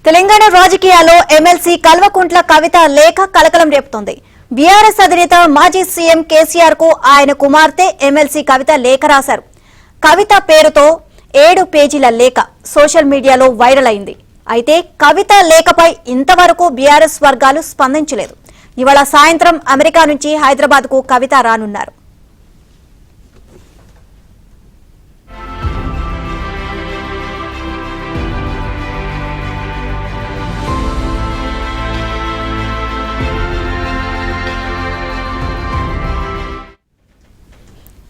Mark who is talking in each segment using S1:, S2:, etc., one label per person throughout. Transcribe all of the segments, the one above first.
S1: తెలంగాణ రాజకీయాల్లో ఎమ్మెల్సీ కల్వకుంట్ల కవిత లేఖ కలకలం రేపుతోంది. బీఆర్ఎస్ అధినేత మాజీ సీఎం కేసీఆర్ కు ఆయన కుమార్తె ఎమ్మెల్సీ కవిత లేఖ రాశారు. కవిత పేరుతో 7 పేజీల లేఖ సోషల్ మీడియాలో వైరల్ అయింది. అయితే కవిత లేఖపై ఇంతవరకు బీఆర్ఎస్ వర్గాలు స్పందించలేదు. ఇవాళ సాయంత్రం అమెరికా నుంచి హైదరాబాద్ కు కవిత రానున్నారు.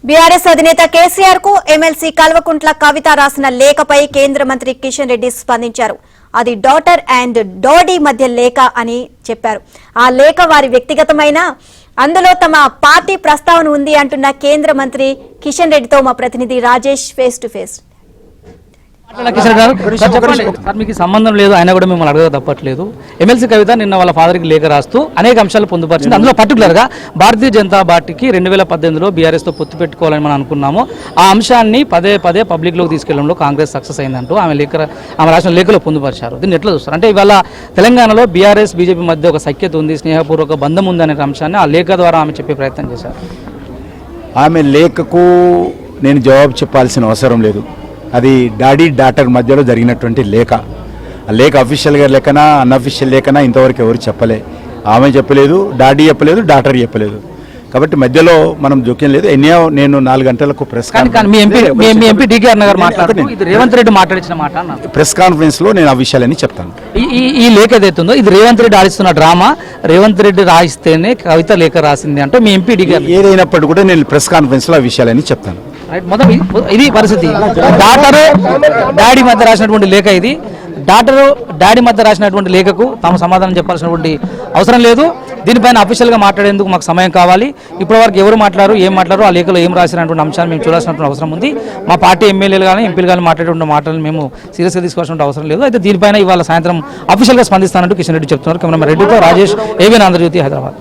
S1: బీఆర్ఎస్ అధినేత కేసీఆర్ కు ఎమ్మెల్సీ కల్వకుంట్ల కవిత రాసిన లేఖపై కేంద్ర మంత్రి కిషన్ రెడ్డి స్పందించారు. అది డాటర్ అండ్ డాడీ మధ్య లేఖ అని చెప్పారు. ఆ లేఖ వారి వ్యక్తిగతమైన, అందులో తమ పార్టీ ప్రస్తావన ఉంది అంటున్న కేంద్ర మంత్రి కిషన్ రెడ్డితో మా ప్రతినిధి రాజేష్ ఫేస్ టు ఫేస్.
S2: మీకు సంబంధం లేదు, ఆయన కూడా మిమ్మల్ని అడగక తప్పట్లేదు. ఎమ్మెల్సీ కవిత నిన్న వాళ్ళ ఫాదర్కి లేఖ రాస్తూ అనేక అంశాలు పొందుపరిచింది. అందులో పర్టికులర్గా భారతీయ జనతా పార్టీకి 2018లో బీఆర్ఎస్తో పొత్తు పెట్టుకోవాలని మనం అనుకున్నాము. ఆ అంశాన్ని పదే పదే పబ్లిక్లోకి తీసుకెళ్లడంలో కాంగ్రెస్ సక్సెస్ అయిందంటూ ఆమె రాసిన లేఖలో పొందుపరిచారు. దీన్ని ఎట్లా చూస్తారు? అంటే ఇవాళ తెలంగాణలో బీఆర్ఎస్ బీజేపీ మధ్య ఒక సఖ్యత ఉంది, స్నేహపూర్వక బంధం ఉంది అనే అంశాన్ని ఆ లేఖ ద్వారా ఆమె చెప్పే ప్రయత్నం చేశారు.
S3: ఆమె లేఖకు నేను జవాబు చెప్పాల్సిన అవసరం లేదు. అది డాడీ డాటర్ మధ్యలో జరిగినటువంటి లేఖ. ఆ లేఖ అఫీషియల్గా లేఖనా అన్అఫీషియల్ లేఖనా ఇంతవరకు ఎవరు చెప్పలే. ఆమె చెప్పలేదు, డాడీ చెప్పలేదు, డాటర్ చెప్పలేదు. కాబట్టి మధ్యలో మనం జోక్యం లేదు. నేను 4 గంటలకు ప్రెస్
S2: రేవంత్ రెడ్డి మాట్లాడించిన మాట
S3: ప్రెస్ కాన్ఫరెన్స్ లో నేను ఆ విషయాలని చెప్తాను.
S2: ఈ లేఖ ఏదైతుందో ఇది రేవంత్ రెడ్డి ఆడిస్తున్న డ్రామా. రేవంత్ రెడ్డి రాయిస్తేనే కవిత లేఖ రాసింది అంటే మీ ఎంపీ
S3: ఏదైనప్పటికీ కూడా నేను ప్రెస్ కాన్ఫరెన్స్ లో ఆ విషయాలని చెప్తాను.
S2: మొత్తం ఇది పరిస్థితి. డాటరు డాడీ మధ్య రాసినటువంటి లేఖ ఇది. డాటరు డాడీ మధ్య రాసినటువంటి లేఖకు తాము సమాధానం చెప్పాల్సినటువంటి అవసరం లేదు. దీనిపైన అఫీషియల్గా మాట్లాడేందుకు మాకు సమయం కావాలి. ఇప్పటివరకు ఎవరు మాట్లాడారు, ఏం మాట్లాడారు, ఆ లేఖలో ఏం రాసినటువంటి అంశాన్ని మేము చూడాల్సినటువంటి అవసరం ఉంది. మా పార్టీ ఎమ్మెల్యేలు కానీ ఎంపీలు కానీ మాట్లాడేటువంటి మాటలను మేము సీరియస్గా తీసుకోవాల్సిన అవసరం లేదు. అయితే దీనిపైన ఇవాళ సాయంత్రం అఫీషియల్గా స్పందిస్తానంటూ కిషన్ రెడ్డి చెప్తున్నారు. కెమెరామెన్ రెడ్డితో రాజేష్, ఏబీఎన్ ఆంధ్రజ్యోతి, హైదరాబాద్.